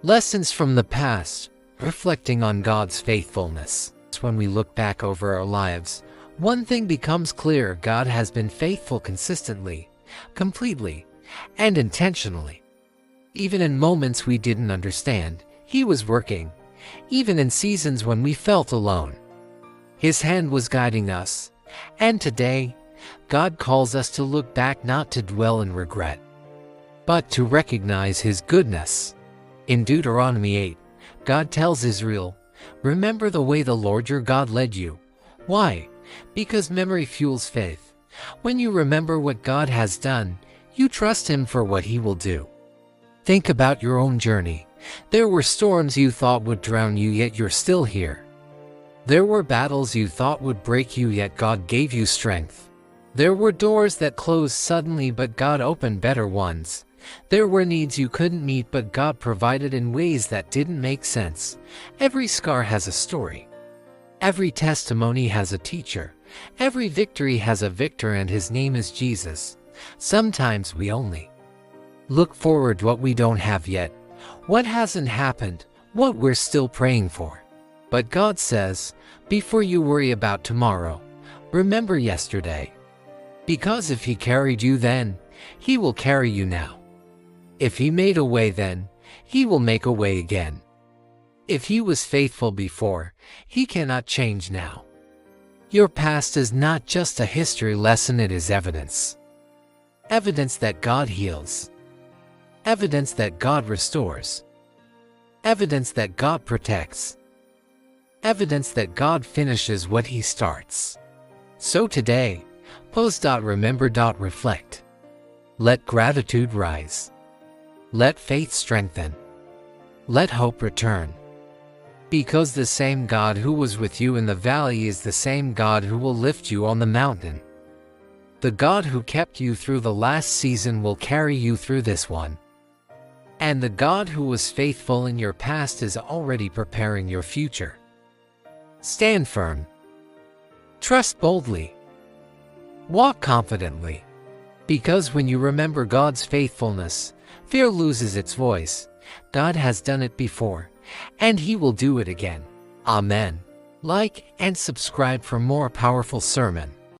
Lessons from the past, reflecting on God's faithfulness. When we look back over our lives, one thing becomes clear: God has been faithful consistently, completely, and intentionally. Even in moments we didn't understand, He was working. Even in seasons when we felt alone, His hand was guiding us. And today, God calls us to look back, not to dwell in regret, but to recognize His goodness. In Deuteronomy 8, God tells Israel, "Remember the way the Lord your God led you." Why? Because memory fuels faith. When you remember what God has done, you trust Him for what He will do. Think about your own journey. There were storms you thought would drown you, yet you're still here. There were battles you thought would break you, yet God gave you strength. There were doors that closed suddenly, but God opened better ones. There were needs you couldn't meet, but God provided in ways that didn't make sense. Every scar has a story. Every testimony has a teacher. Every victory has a victor, and His name is Jesus. Sometimes we only look forward to what we don't have yet, what hasn't happened, what we're still praying for. But God says, before you worry about tomorrow, remember yesterday. Because if He carried you then, He will carry you now. If He made a way then, He will make a way again. If He was faithful before, He cannot change now. Your past is not just a history lesson, it is evidence. Evidence that God heals. Evidence that God restores. Evidence that God protects. Evidence that God finishes what He starts. So today, pause, remember, reflect. Let gratitude rise. Let faith strengthen. Let hope return. Because the same God who was with you in the valley is the same God who will lift you on the mountain. The God who kept you through the last season will carry you through this one. And the God who was faithful in your past is already preparing your future. Stand firm. Trust boldly. Walk confidently. Because when you remember God's faithfulness, fear loses its voice. God has done it before, and He will do it again. Amen. Like and subscribe for more powerful sermon.